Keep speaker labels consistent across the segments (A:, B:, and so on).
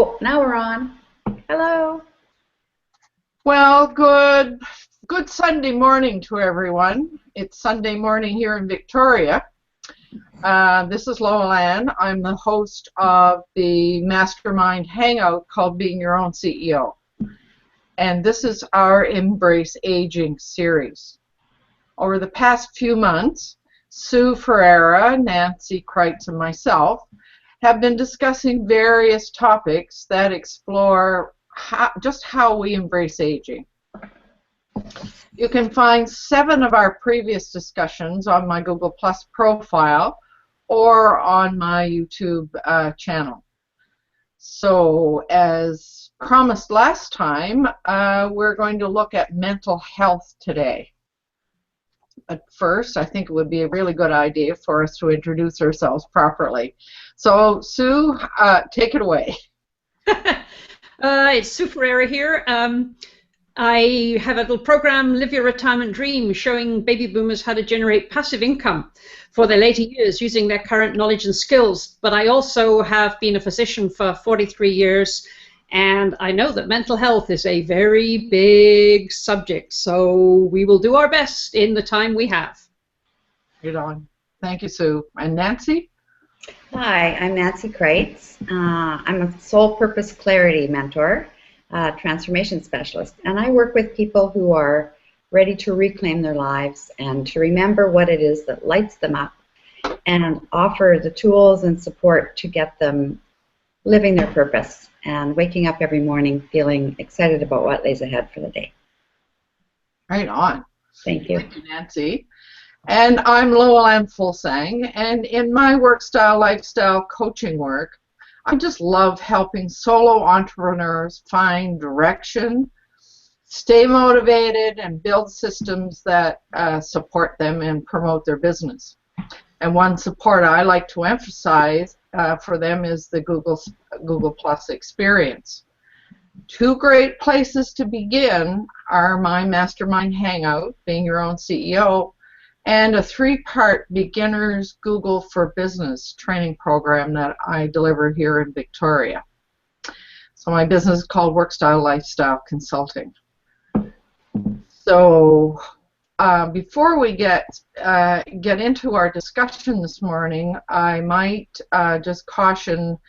A: Oh, now we're on. Hello.
B: Well, good Sunday morning to everyone. It's Sunday morning here in Victoria. This is Lowell. I'm the host of the Mastermind Hangout called Being Your Own CEO. And this is our Embrace Aging series. Over the past few months, Sue Ferreira, Nancy Kreitz, and myself have been discussing various topics that explore just how we embrace aging. You can find 7 of our previous discussions on my Google Plus profile or on my YouTube channel. So, as promised last time, we're going to look at mental health today. But first, I think it would be a really good idea for us to introduce ourselves properly. So, Sue, take it away.
C: It's Sue Ferreira here. I have a little program, Live Your Retirement Dream, showing baby boomers how to generate passive income for their later years using their current knowledge and skills. But I also have been a physician for 43 years, and I know that mental health is a very big subject, so we will do our best in the time we have.
B: Right on. Thank you, Sue. And Nancy?
A: Hi, I'm Nancy Kreitz. I'm a soul purpose clarity mentor, transformation specialist, and I work with people who are ready to reclaim their lives and to remember what it is that lights them up and offer the tools and support to get them living their purpose and waking up every morning feeling excited about what lays ahead for the day.
B: Right on.
A: Thank you.
B: Thank you, Nancy. And I'm Lowell Fuglsang, and in my work style, lifestyle coaching work, I just love helping solo entrepreneurs find direction, stay motivated, and build systems that support them and promote their business. And one support I like to emphasize for them is the Google Plus experience. 2 great places to begin are my Mastermind Hangout, Being Your Own CEO, and a 3-part Beginners Google for Business training program that I deliver here in Victoria. So my business is called Work Style Lifestyle Consulting. So before we get into our discussion this morning, I might just caution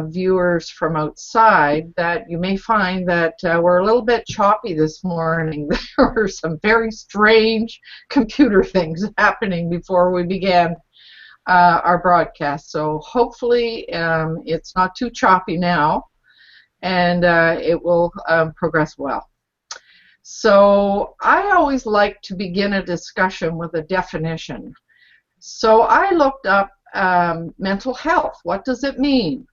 B: viewers from outside that you may find that we're a little bit choppy this morning. There were some very strange computer things happening before we began our broadcast. So hopefully it's not too choppy now, and it will progress well. So I always like to begin a discussion with a definition. So I looked up mental health. What does it mean?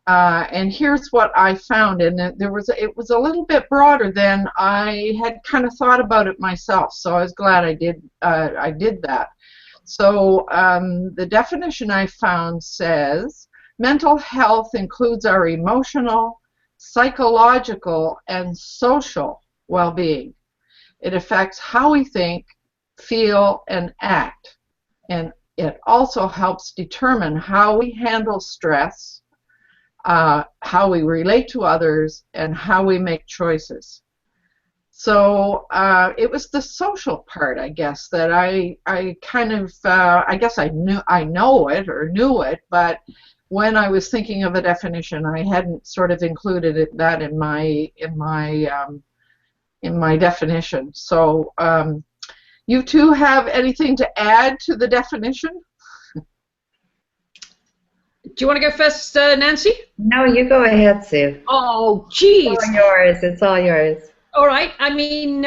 B: And here's what I found, and it was a little bit broader than I had kind of thought about it myself. So I was glad I did that. So the definition I found says mental health includes our emotional, psychological, and social well-being. It affects how we think, feel, and act, and it also helps determine how we handle stress, how we relate to others, and how we make choices. So it was the social part, I guess, that I kind of I guess I know it, but when I was thinking of a definition, I hadn't sort of included that in my definition. So you two have anything to add to the definition?
C: Do you want to go first, Nancy?
A: No, you go ahead, Sue.
C: Oh, geez.
A: It's all yours. It's all yours.
C: All right. I mean,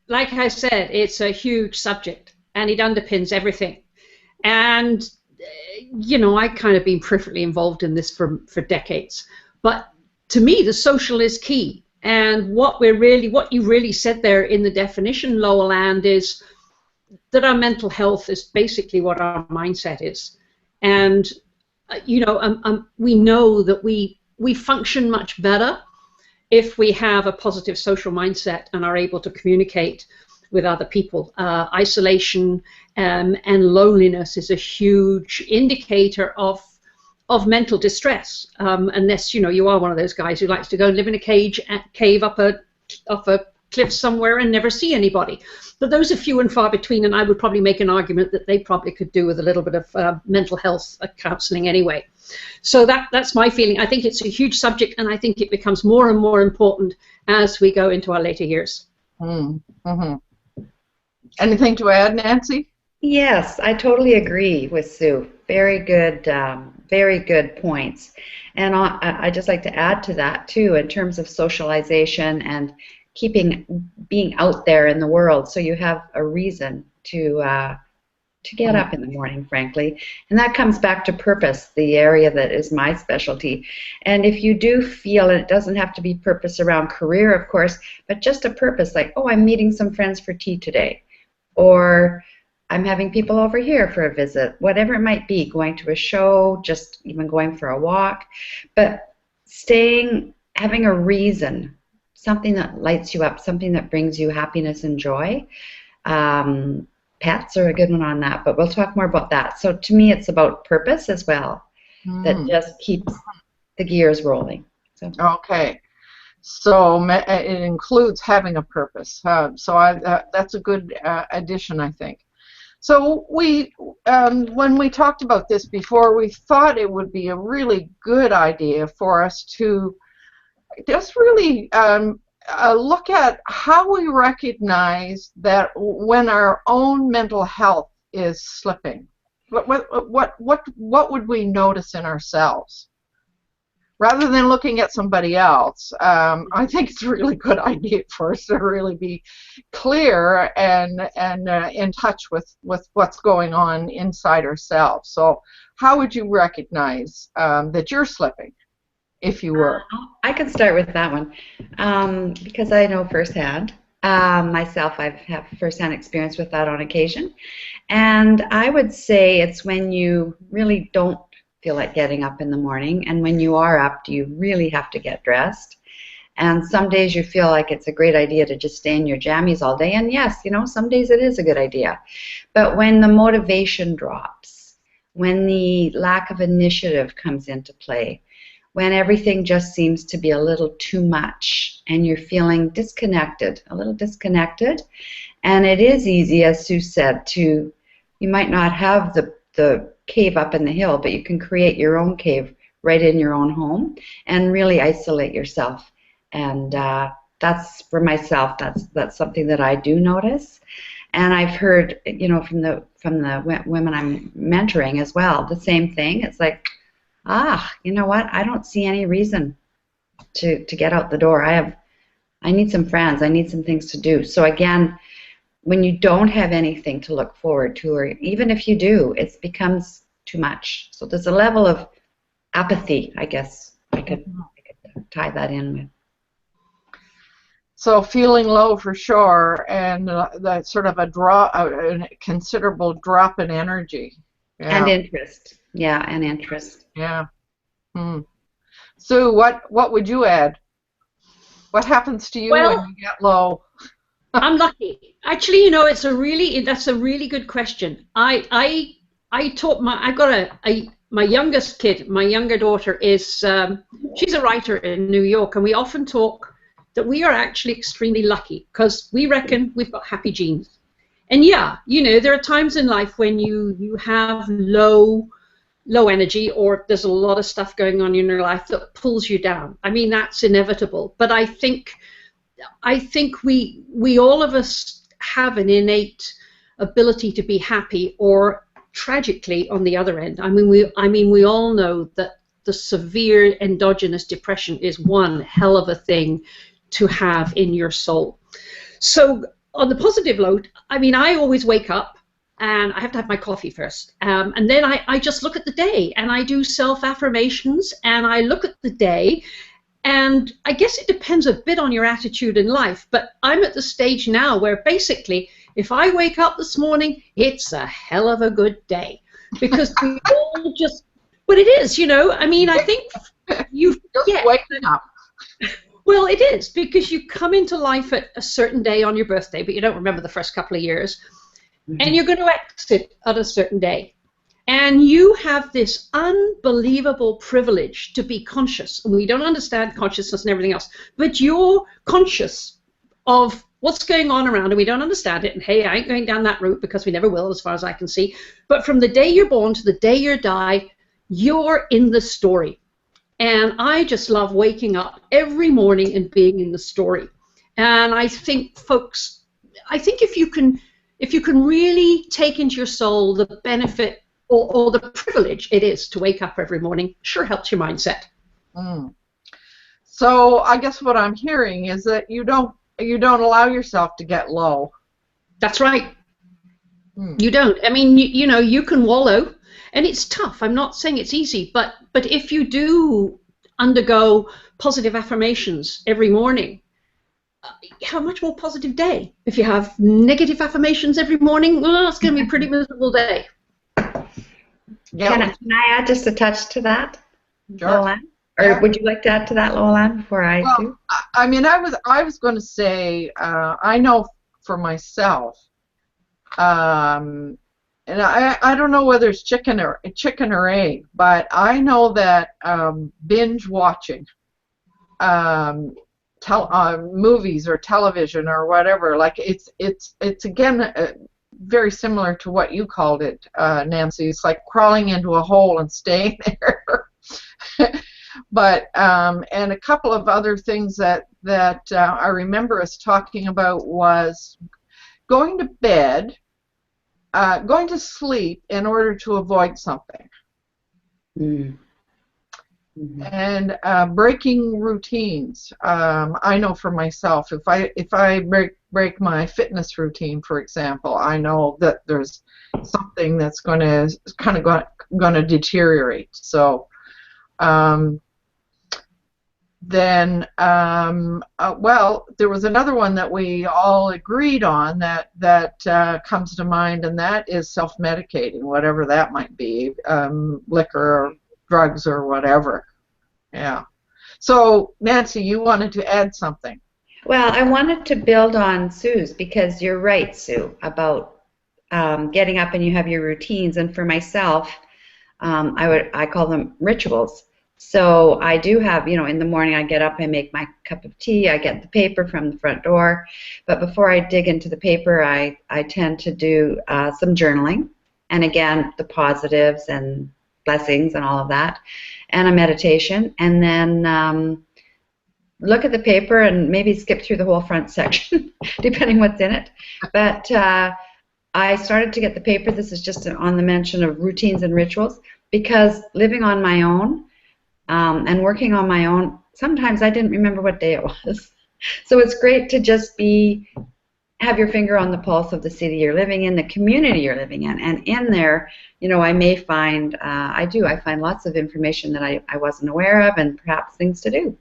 C: like I said, it's a huge subject, and it underpins everything. And, you know, I've kind of been peripherally involved in this for decades. But to me, the social is key. And what you really said there in the definition, Lowell, is that our mental health is basically what our mindset is. And you know, we know that we function much better if we have a positive social mindset and are able to communicate with other people. Isolation and loneliness is a huge indicator of of mental distress, unless you are one of those guys who likes to go and live in a cave up a cliff somewhere and never see anybody. But those are few and far between, and I would probably make an argument that they probably could do with a little bit of mental health counseling anyway. So that's my feeling. I think it's a huge subject, and I think it becomes more and more important as we go into our later years.
B: Mm-hmm. Anything to add, Nancy?
A: Yes, I totally agree with Sue. Very good points. And I just like to add to that too, in terms of socialization and being out there in the world, so you have a reason to get up in the morning, frankly. And that comes back to purpose, the area that is my specialty. And if you do feel, and it doesn't have to be purpose around career, of course, but just a purpose like, oh, I'm meeting some friends for tea today, or I'm having people over here for a visit, whatever it might be, going to a show, just even going for a walk. But having a reason, something that lights you up, something that brings you happiness and joy. Pets are a good one on that, but we'll talk more about that. So to me, it's about purpose as well, that just keeps the gears rolling. So.
B: Okay. So it includes having a purpose. That's a good addition, I think. So when we talked about this before, we thought it would be a really good idea for us to just really look at how we recognize that when our own mental health is slipping. What would we notice in ourselves? Rather than looking at somebody else, I think it's a really good idea for us to really be clear and in touch with what's going on inside ourselves. So how would you recognize that you're slipping, if you were?
A: I could start with that one because I know firsthand. Myself, I've had firsthand experience with that on occasion. And I would say it's when you really don't feel like getting up in the morning, and when you are up, do you really have to get dressed? And some days you feel like it's a great idea to just stay in your jammies all day, and yes, some days it is a good idea. But when the motivation drops, when the lack of initiative comes into play, when everything just seems to be a little too much and you're feeling disconnected, a little disconnected, and it is easy, as Sue said, you might not have the cave up in the hill, but you can create your own cave right in your own home and really isolate yourself. And that's, for myself, that's something that I do notice. And I've heard, from the women I'm mentoring as well, the same thing. It's like, you know what? I don't see any reason to get out the door. I need some friends. I need some things to do. So again, when you don't have anything to look forward to, or even if you do, it becomes too much. So there's a level of apathy, I guess I could tie that in with.
B: So feeling low for sure, and that sort of a considerable drop in energy. Yeah.
A: And interest. Yeah, and interest.
B: Yeah. So what would you add? What happens to you when you get low?
C: I'm lucky. Actually, that's a really good question. I taught my youngest kid, my younger daughter is she's a writer in New York, and we often talk that we are actually extremely lucky because we reckon we've got happy genes. And there are times in life when you have low energy, or there's a lot of stuff going on in your life that pulls you down. I mean, that's inevitable. But I think we all of us have an innate ability to be happy, or tragically on the other end. I mean we all know that the severe endogenous depression is one hell of a thing to have in your soul. So on the positive note, I always wake up and I have to have my coffee first, and then I just look at the day and I do self-affirmations and I look at the day. And I guess it depends a bit on your attitude in life, but I'm at the stage now where basically if I wake up this morning, it's a hell of a good day, because we all just, but it is, I think you
B: just waking up.
C: Well, it is, because you come into life at a certain day on your birthday, but you don't remember the first couple of years, and you're going to exit at a certain day. And you have this unbelievable privilege to be conscious. And we don't understand consciousness and everything else, but you're conscious of what's going on around, and we don't understand it. And hey, I ain't going down that route because we never will, as far as I can see. But from the day you're born to the day you die, you're in the story. And I just love waking up every morning and being in the story. And I think, folks, if you can really take into your soul the benefit or the privilege it is to wake up every morning, sure helps your mindset.
B: Mm. So I guess what I'm hearing is that you don't allow yourself to get low.
C: That's right. You don't. I mean, you know, you can wallow, and it's tough. I'm not saying it's easy, but if you do undergo positive affirmations every morning, you have a much more positive day. If you have negative affirmations every morning, well, it's going to be a pretty miserable day.
A: Yeah. Can I add just a touch to that,
B: Sure.
A: Lowell? Or would you like to add to that, Lowell, before I do?
B: I mean, I was going to say, I know for myself, and I don't know whether it's chicken or egg, but I know that binge watching movies or television or whatever, like it's again very similar to what you called it, Nancy. It's like crawling into a hole and staying there. But and a couple of other things that I remember us talking about was going to bed, going to sleep in order to avoid something, and breaking routines. I know for myself, if I break my fitness routine, for example, I know that there's something that's going to deteriorate. So. Then, well, there was another one that we all agreed on that comes to mind, and that is self-medicating, whatever that might be, liquor or drugs or whatever. Yeah. So, Nancy, you wanted to add something.
A: Well, I wanted to build on Sue's, because you're right, Sue, about getting up and you have your routines. And for myself, I call them rituals. So I do have, you know, in the morning I get up, I make my cup of tea, I get the paper from the front door. But before I dig into the paper, I tend to do some journaling. And again, the positives and blessings and all of that. And a meditation. And then look at the paper and maybe skip through the whole front section, depending what's in it. But I started to get the paper. This is just on the mention of routines and rituals, because living on my own, and working on my own, sometimes I didn't remember what day it was. So it's great to just have your finger on the pulse of the city you're living in, the community you're living in, and in there, you know, I may find, I find lots of information that I wasn't aware of, and perhaps things to do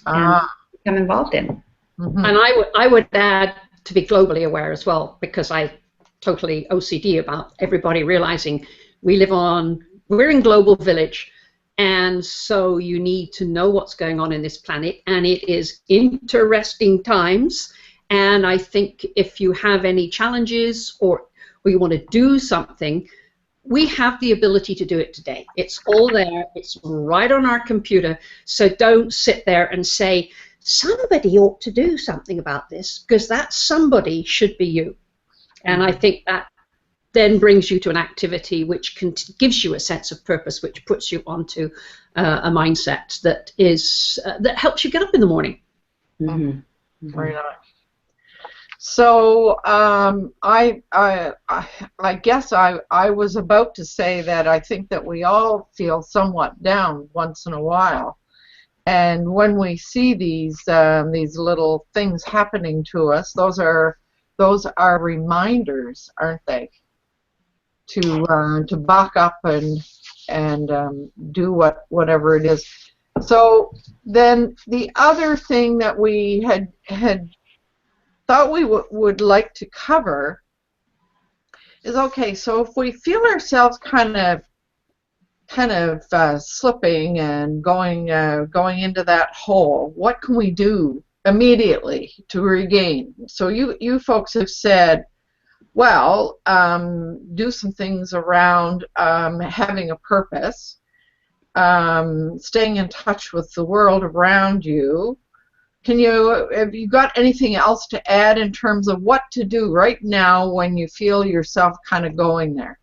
A: and become involved in.
C: Mm-hmm. And I would add to be globally aware as well, because I totally OCD about everybody realizing we're in global village. And so you need to know what's going on in this planet, and it is interesting times. And I think if you have any challenges or you want to do something, we have the ability to do it today. It's all there. It's right on our computer. So don't sit there and say, somebody ought to do something about this, because that somebody should be you. And I think that then brings you to an activity which gives you a sense of purpose, which puts you onto a mindset that helps you get up in the morning.
B: Mm-hmm. Very nice. So I guess I was about to say that I think that we all feel somewhat down once in a while, and when we see these little things happening to us, those are reminders, aren't they? To buck up and do whatever it is. So then the other thing that we had thought we would like to cover is, okay, so if we feel ourselves kind of slipping and going into that hole, what can we do immediately to regain? So you folks have said, well, do some things around having a purpose, staying in touch with the world around you. Have you got anything else to add in terms of what to do right now when you feel yourself kind of going there?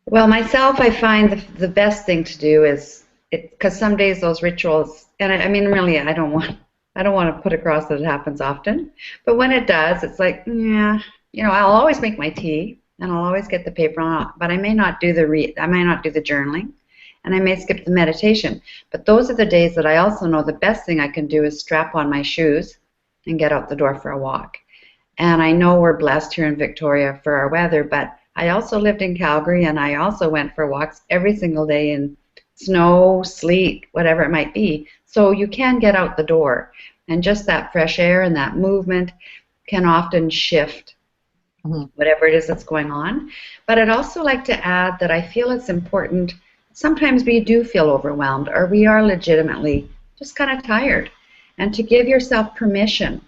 A: Well, myself, I find the best thing to do is, because some days those rituals, and I mean, really, I don't want to put across that it happens often, but when it does, it's like, yeah, I'll always make my tea and I'll always get the paper on, but I may not do the journaling, and I may skip the meditation. But those are the days that I also know the best thing I can do is strap on my shoes and get out the door for a walk. And I know we're blessed here in Victoria for our weather, but I also lived in Calgary, and I also went for walks every single day in snow, sleet, whatever it might be. So you can get out the door, and just that fresh air and that movement can often shift whatever it is that's going on. But I'd also like to add that I feel it's important. Sometimes we do feel overwhelmed, or we are legitimately just kind of tired, and to give yourself permission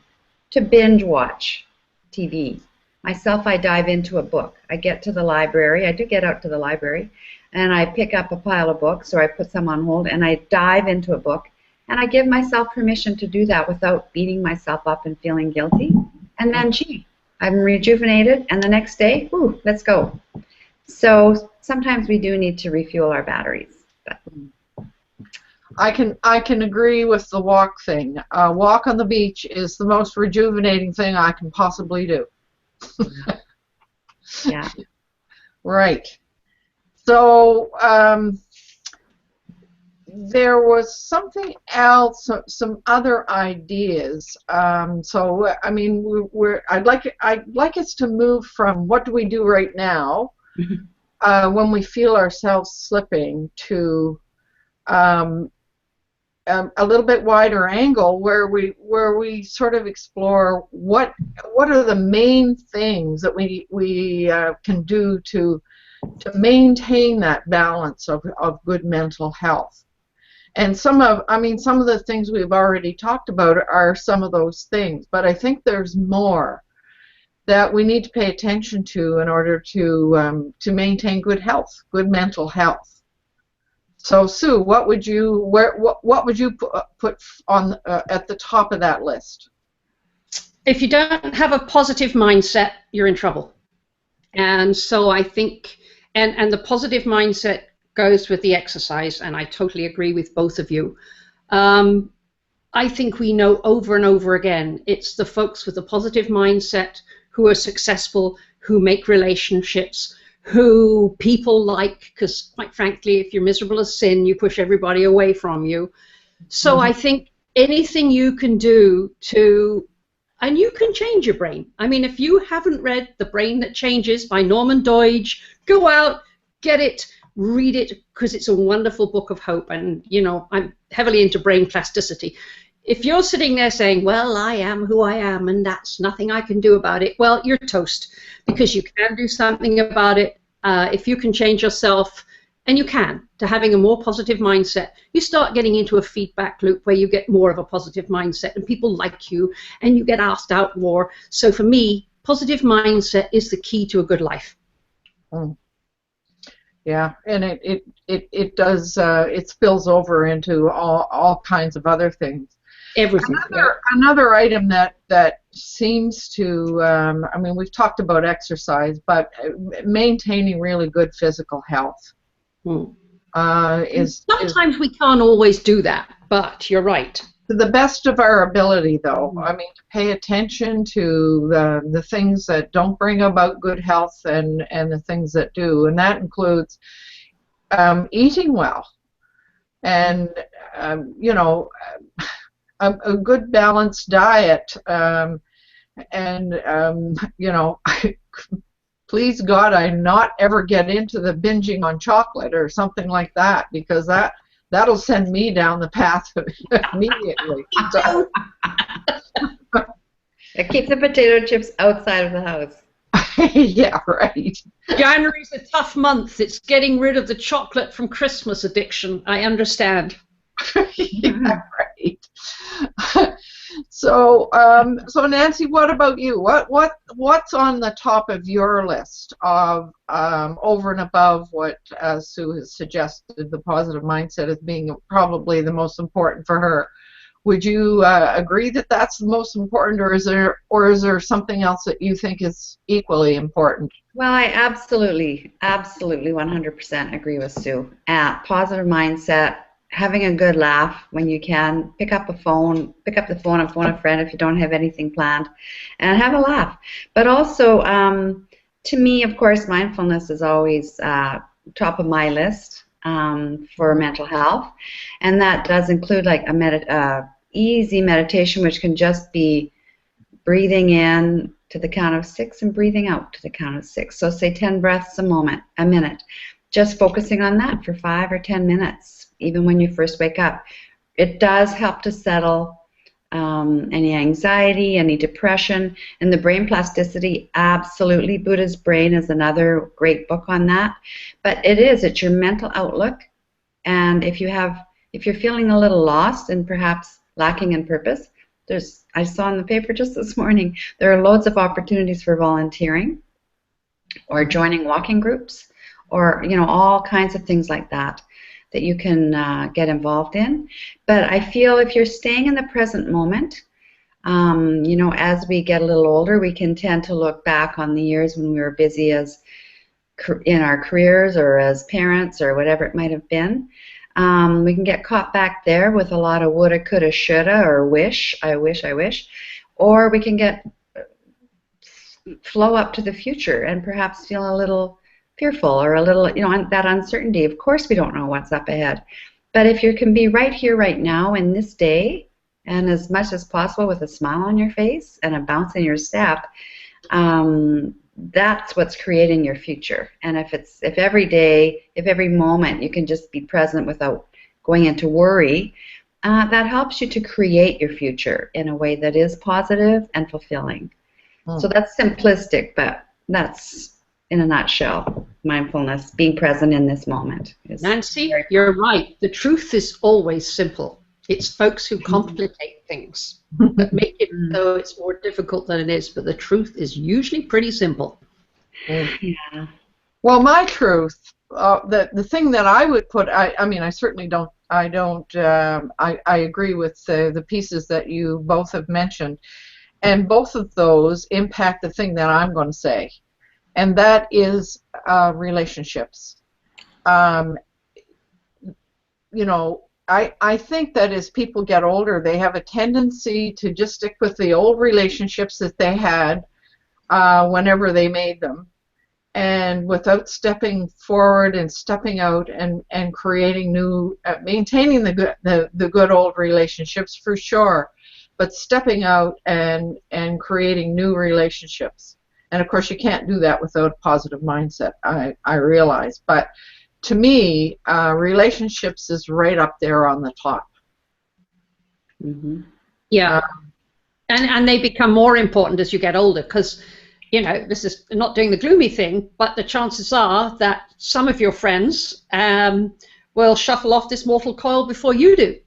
A: to binge watch TV. Myself, I dive into a book. I get to the library. I do get out to the library, and I pick up a pile of books, or I put some on hold, and I dive into a book, and I give myself permission to do that without beating myself up and feeling guilty. And then, gee, I'm rejuvenated, and the next day, ooh, let's go. So sometimes we do need to refuel our batteries. But
B: I can agree with the walk thing. Walk on the beach is the most rejuvenating thing I can possibly do.
A: Yeah.
B: Right. So there was something else, some other ideas. So I mean, I'd like us to move from what do we do right now when we feel ourselves slipping to a little bit wider angle where we sort of explore what are the main things that we can do to maintain that balance of good mental health. And some of the things we've already talked about are some of those things, but I think there's more that we need to pay attention to in order to maintain good health, good mental health. So, Sue, what would you put on at the top of that list?
C: If you don't have a positive mindset, you're in trouble. And so I think, and the positive mindset goes with the exercise, and I totally agree with both of you. I think we know over and over again, it's the folks with a positive mindset who are successful, who make relationships, who people like, because quite frankly, if you're miserable as sin, you push everybody away from you. So I think anything you can do and you can change your brain. I mean, if you haven't read The Brain That Changes by Norman Doidge, go out, get it, read it, because it's a wonderful book of hope. And, I'm heavily into brain plasticity. If you're sitting there saying, well, I am who I am and that's nothing I can do about it, well, you're toast, because you can do something about it. If you can change yourself, and you can, to having a more positive mindset, you start getting into a feedback loop where you get more of a positive mindset and people like you and you get asked out more. So for me, positive mindset is the key to a good life.
B: Yeah, and it does, it spills over into all kinds of other things.
C: Everything.
B: Another item that seems to, I mean, we've talked about exercise, but maintaining really good physical health is...
C: Sometimes we can't always do that, but you're right.
B: To the best of our ability, though. I mean, to pay attention to the things that don't bring about good health and the things that do, and that includes eating well, and a good balanced diet, please God, I not ever get into the binging on chocolate or something like that, because that'll send me down the path immediately.
A: Keep the potato chips outside of the house.
B: Yeah, right.
C: January's a tough month. It's getting rid of the chocolate from Christmas addiction. I understand.
B: Yeah, right. So, so Nancy, what about you? What's on the top of your list of over and above what Sue has suggested, the positive mindset as being probably the most important for her? Would you agree that that's the most important, or is there something else that you think is equally important?
A: Well, I absolutely 100% agree with Sue. Positive mindset, having a good laugh when you can, pick up the phone and phone a friend if you don't have anything planned, and have a laugh. But also, to me, of course, mindfulness is always top of my list for mental health, and that does include like a easy meditation, which can just be breathing in to the count of 6 and breathing out to the count of 6. So say 10 breaths a minute. Just focusing on that for 5 or 10 minutes, even when you first wake up. It does help to settle any anxiety, any depression, and the brain plasticity, absolutely. Buddha's Brain is another great book on that. But it's your mental outlook, and if you're feeling a little lost and perhaps lacking in purpose, I saw in the paper just this morning, there are loads of opportunities for volunteering or joining walking groups, or all kinds of things like that you can get involved in. But I feel if you're staying in the present moment, as we get a little older, we can tend to look back on the years when we were busy in our careers or as parents or whatever it might have been. We can get caught back there with a lot of woulda, coulda, shoulda, or I wish, or we can flow up to the future and perhaps feel a little fearful or a little, that uncertainty. Of course, we don't know what's up ahead, but if you can be right here, right now, in this day, and as much as possible with a smile on your face and a bounce in your step, that's what's creating your future. And if every day, if every moment you can just be present without going into worry, that helps you to create your future in a way that is positive and fulfilling. So that's simplistic, but that's, in a nutshell, mindfulness, being present in this moment.
C: Nancy, you're right. The truth is always simple. It's folks who complicate things that make it though it's more difficult than it is, but the truth is usually pretty simple.
A: Yeah.
B: Well, my truth, the thing that I would put, I mean, I certainly don't, I agree with the pieces that you both have mentioned, and both of those impact the thing that I'm going to say, and that is relationships. I think that as people get older, they have a tendency to just stick with the old relationships that they had whenever they made them, and without stepping forward and stepping out and creating new, maintaining the good old relationships for sure, but stepping out and creating new relationships. And of course, you can't do that without a positive mindset, I realize. But to me, relationships is right up there on the top.
A: Mm-hmm.
C: Yeah, and they become more important as you get older, because, this is not doing the gloomy thing, but the chances are that some of your friends will shuffle off this mortal coil before you do.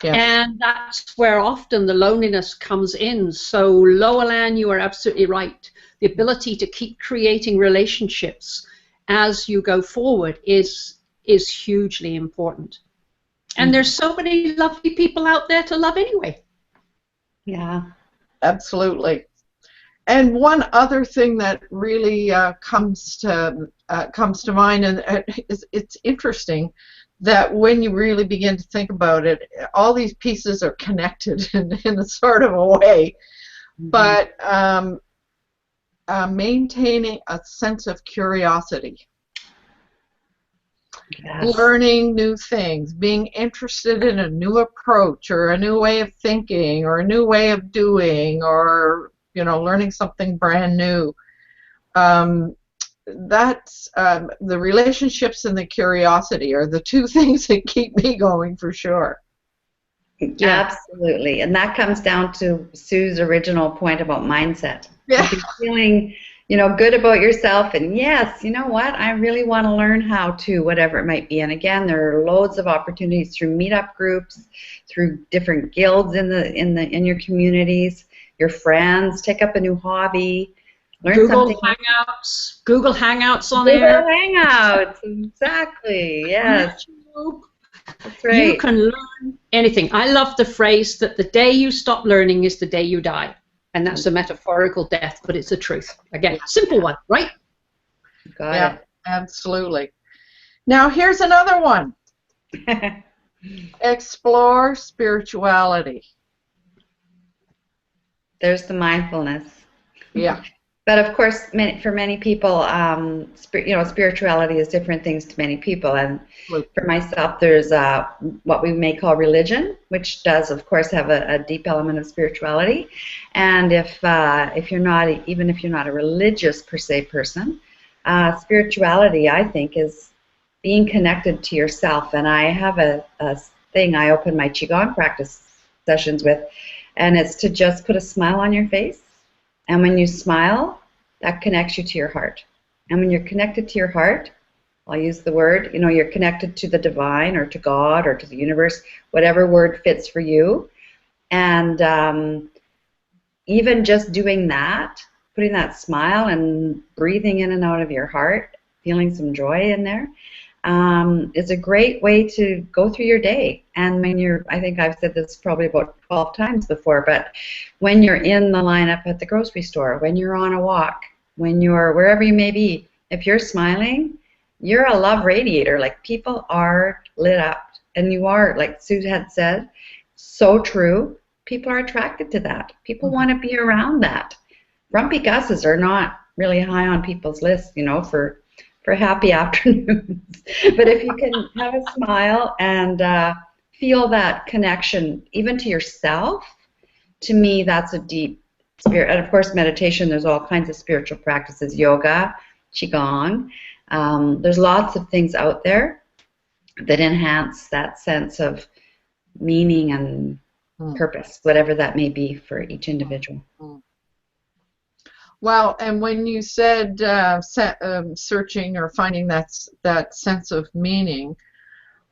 B: Yes.
C: And that's where often the loneliness comes in. So, Lowell, you are absolutely right. The ability to keep creating relationships as you go forward is hugely important. And there's so many lovely people out there to love anyway.
A: Yeah.
B: Absolutely. And one other thing that really comes to mind, and it's interesting that when you really begin to think about it, all these pieces are connected in a sort of a way. But maintaining a sense of curiosity. Yes. Learning new things, being interested in a new approach or a new way of thinking or a new way of doing, or learning something brand new. That's the relationships and the curiosity are the two things that keep me going for sure.
A: Yeah. Absolutely, and that comes down to Sue's original point about mindset.
B: Yeah.
A: Feeling you know, good about yourself, and yes, you know what, I really want to learn how to, whatever it might be. And again, there are loads of opportunities through meetup groups, through different guilds in your communities, your friends, take up a new hobby, learn
C: Google
A: something.
C: Google Hangouts on
A: Google
C: air.
A: Hangouts, exactly, yes.
C: YouTube.
A: That's right.
C: You can learn anything. I love the phrase that the day you stop learning is the day you die. And that's a metaphorical death, but it's the truth. Again, simple one, right?
A: Got it.
B: Absolutely. Now, here's another one. Explore spirituality.
A: There's the mindfulness.
B: Yeah.
A: But of course, for many people, spirituality is different things to many people. And for myself, there's what we may call religion, which does, of course, have a deep element of spirituality. And if you're not, even if you're not a religious per se person, spirituality, I think, is being connected to yourself. And I have a thing I open my Qigong practice sessions with, and it's to just put a smile on your face. And when you smile, that connects you to your heart. And when you're connected to your heart, I'll use the word, you know, you're connected to the divine or to God or to the universe, whatever word fits for you. And even just doing that, putting that smile and breathing in and out of your heart, feeling some joy in there, is a great way to go through your day. And when I think I've said this probably about 12 times before, but when you're in the lineup at the grocery store, when you're on a walk, when you're wherever you may be, if you're smiling, you're a love radiator. Like, people are lit up, and you are, like Sue had said, so true. People are attracted to that. People want to be around that. Grumpy Gusses are not really high on people's lists, you know, for happy afternoons. But if you can have a smile and feel that connection even to yourself, to me, that's a deep spirit. And of course, meditation, there's all kinds of spiritual practices, yoga, qigong. There's lots of things out there that enhance that sense of meaning and purpose, whatever that may be for each individual.
B: Well, and when you said searching or finding that sense of meaning,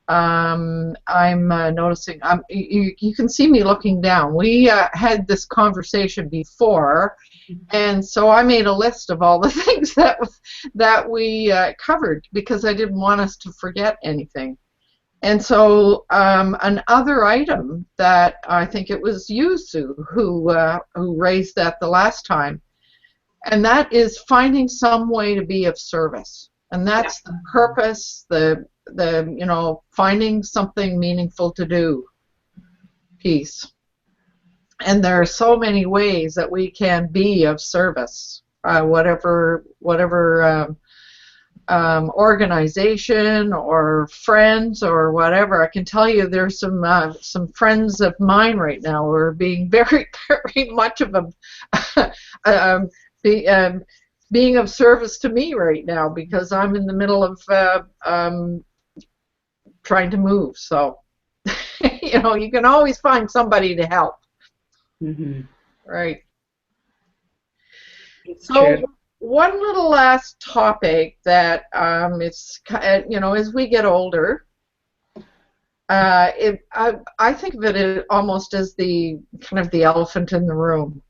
B: I'm noticing, you can see me looking down. We had this conversation before, and so I made a list of all the things that we covered, because I didn't want us to forget anything. And so another item that I think it was you, Sue, who raised that the last time, and that is finding some way to be of service. And that's the purpose, the you know, finding something meaningful to do piece. And there are so many ways that we can be of service, whatever organization or friends or whatever. I can tell you there's some friends of mine right now who are being very, very much of a being of service to me right now, because I'm in the middle of trying to move. So, you know, you can always find somebody to help. Right.
A: It's
B: so
A: true.
B: One little last topic that it's, you know, as we get older, I think of it almost as the kind of the elephant in the room.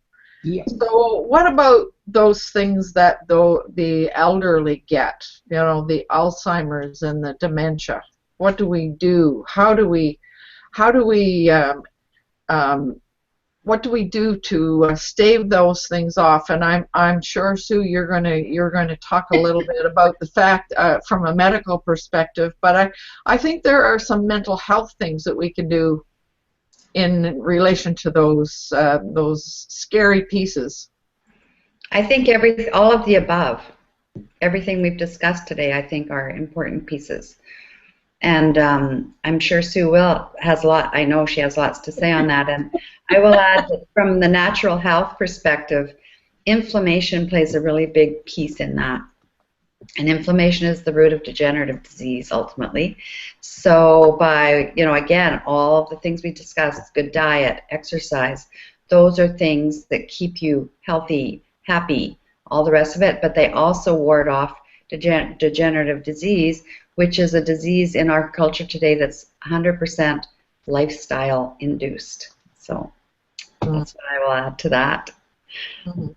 C: Yeah.
B: So what about those things that the elderly get? You know, the Alzheimer's and the dementia. What do we do? What do we do to stave those things off? And I'm sure, Sue, you're gonna talk a little bit about the fact from a medical perspective. But I think there are some mental health things that we can do in relation to those scary pieces.
A: I think all of the above, everything we've discussed today, I think are important pieces. And I'm sure Sue has a lot. I know she has lots to say on that. And I will add that from the natural health perspective, inflammation plays a really big piece in that. And inflammation is the root of degenerative disease, ultimately. So by, you know, again, all of the things we discussed, good diet, exercise, those are things that keep you healthy, happy, all the rest of it, but they also ward off degenerative disease, which is a disease in our culture today that's 100% lifestyle induced. So that's what I will add to that.
B: Mm-hmm.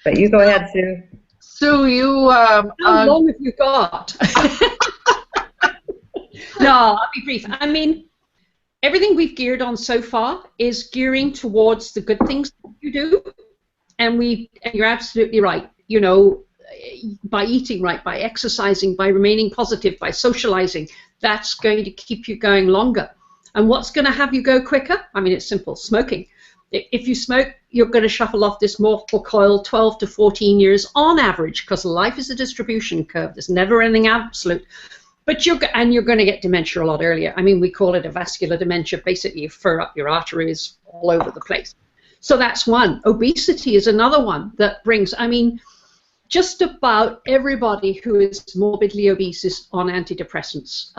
A: But you go ahead, Sue.
B: Sue, you...
C: How long have you got? No, I'll be brief. I mean, everything we've geared on so far is gearing towards the good things that you do. And you're absolutely right. You know, by eating right, by exercising, by remaining positive, by socializing, that's going to keep you going longer. And what's going to have you go quicker? I mean, it's simple, smoking. If you smoke, you're going to shuffle off this mortal coil 12 to 14 years on average, because life is a distribution curve. There's never anything absolute. But you're going to get dementia a lot earlier. I mean, we call it a vascular dementia. Basically, you fur up your arteries all over the place. So that's one. Obesity is another one that brings, I mean, just about everybody who is morbidly obese is on antidepressants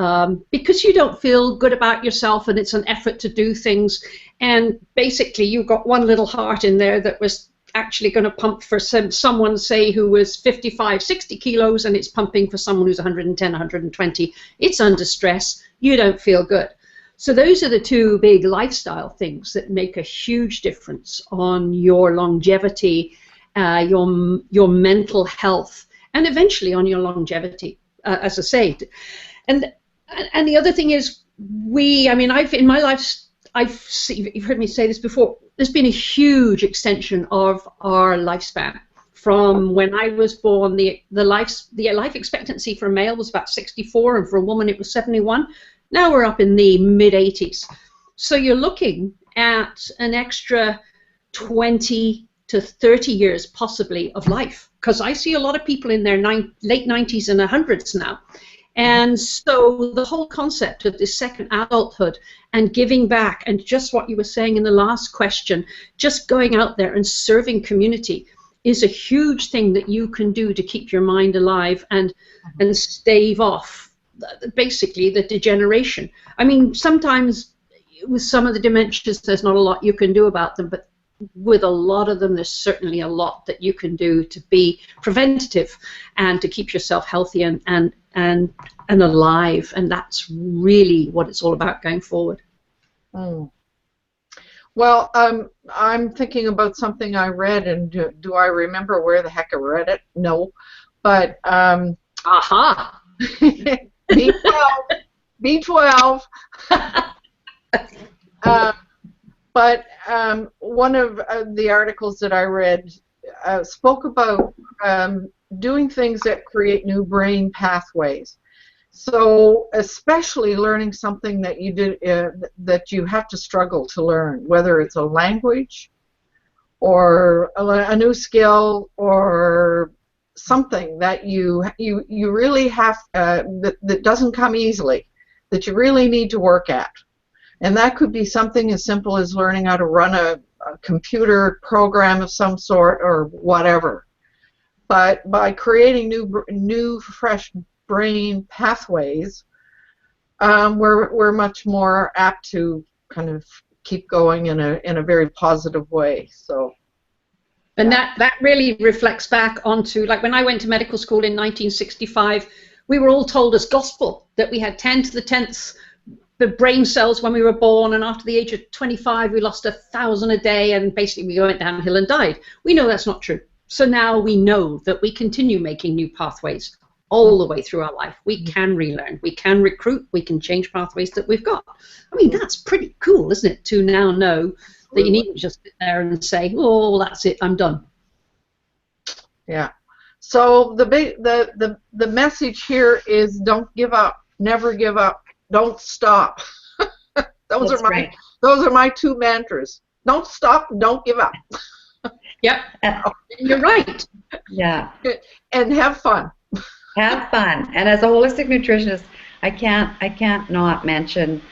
C: because you don't feel good about yourself and it's an effort to do things. And basically, you've got one little heart in there that was actually going to pump for someone, say, who was 55, 60 kilos, and it's pumping for someone who's 110, 120. It's under stress. You don't feel good. So those are the two big lifestyle things that make a huge difference on your longevity, your mental health, and eventually on your longevity, as I say. And the other thing is, I mean, in my life, you've heard me say this before, there's been a huge extension of our lifespan. From when I was born, the life expectancy for a male was about 64, and for a woman it was 71. Now we're up in the mid-80s. So you're looking at an extra 20 to 30 years possibly of life, because I see a lot of people in their late 90s and 100s now. And so the whole concept of this second adulthood and giving back, and just what you were saying in the last question, just going out there and serving community is a huge thing that you can do to keep your mind alive and stave off basically the degeneration. I mean, sometimes with some of the dementias there's not a lot you can do about them, but with a lot of them there's certainly a lot that you can do to be preventative and to keep yourself healthy and alive, and that's really what it's all about going forward.
B: Well, I'm thinking about something I read, and do I remember where the heck I read it? No, but
C: aha.
B: B12. But one of the articles that I read spoke about doing things that create new brain pathways. So especially learning something that you did that you have to struggle to learn, whether it's a language or a new skill or something that you really have that doesn't come easily, that you really need to work at. And that could be something as simple as learning how to run a computer program of some sort or whatever. But by creating new fresh brain pathways, we're much more apt to kind of keep going in a very positive way. So.
C: And that really reflects back onto, like, when I went to medical school in 1965, we were all told as gospel that we had 10 to the 10th the brain cells when we were born, and after the age of 25 we lost 1,000 a day, and basically we went downhill and died. We know that's not true. So now we know that we continue making new pathways all the way through our life. We can relearn, we can recruit, we can change pathways that we've got. I mean, that's pretty cool, isn't it, to now know that you needn't just sit there and say, oh, that's it, I'm done.
B: Yeah. So the message here is don't give up, never give up, don't stop. Those are my two mantras. Don't stop, don't give up.
C: Yep. You're right.
A: Yeah.
B: And have fun.
A: Have fun. And as a holistic nutritionist, I can't not mention,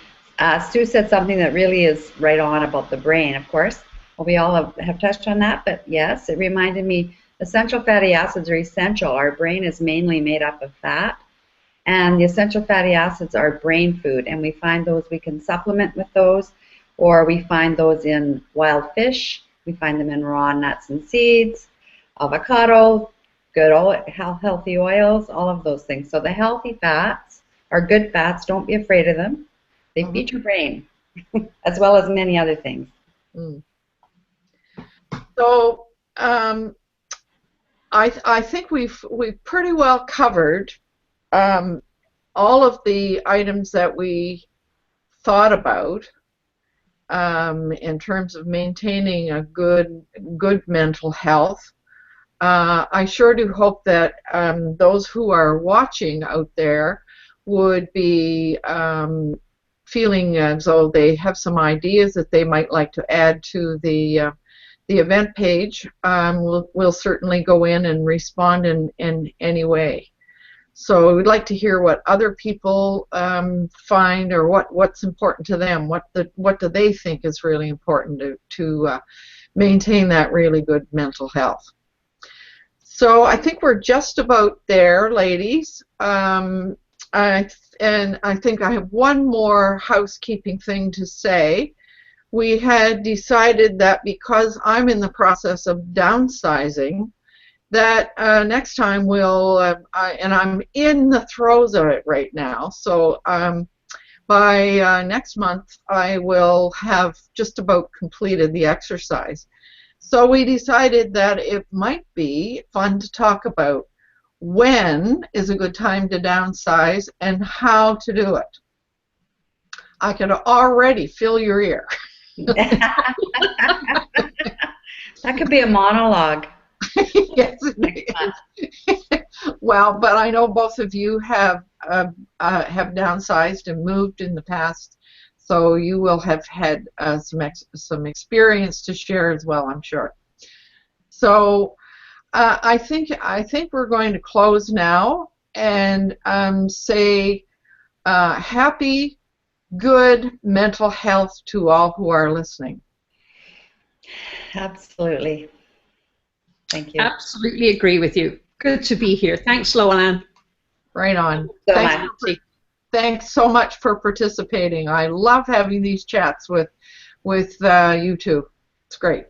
A: Stu said something that really is right on about the brain, of course. Well, we all have touched on that, but yes, it reminded me essential fatty acids are essential. Our brain is mainly made up of fat, and the essential fatty acids are brain food, and we find those, we can supplement with those, or we find those in wild fish, we find them in raw nuts and seeds, avocado, good oil, healthy oils, all of those things. So the healthy fats are good fats. Don't be afraid of them. They feed your brain, as well as many other things.
B: Mm. So I think we've pretty well covered all of the items that we thought about in terms of maintaining a good mental health. I sure do hope that those who are watching out there would be feeling as though they have some ideas that they might like to add to the event page. We'll certainly go in and respond in any way. So we'd like to hear what other people find, or what's important to them. What do they think is really important to maintain that really good mental health. So I think we're just about there, ladies. And I think I have one more housekeeping thing to say. We had decided that because I'm in the process of downsizing, that next time we'll, and I'm in the throes of it right now, so by next month I will have just about completed the exercise. So we decided that it might be fun to talk about when is a good time to downsize and how to do it. I can already feel your ear.
A: That could be a monologue.
B: Yes, it is. Well, but I know both of you have downsized and moved in the past, so you will have had some experience to share as well, I'm sure. So I think we're going to close now and say happy, good mental health to all who are listening.
A: Absolutely. Thank you.
C: Absolutely agree with you. Good to be here. Thanks, Lowell.
B: Right on.
A: So
B: Thanks so much for participating. I love having these chats with you two. It's great.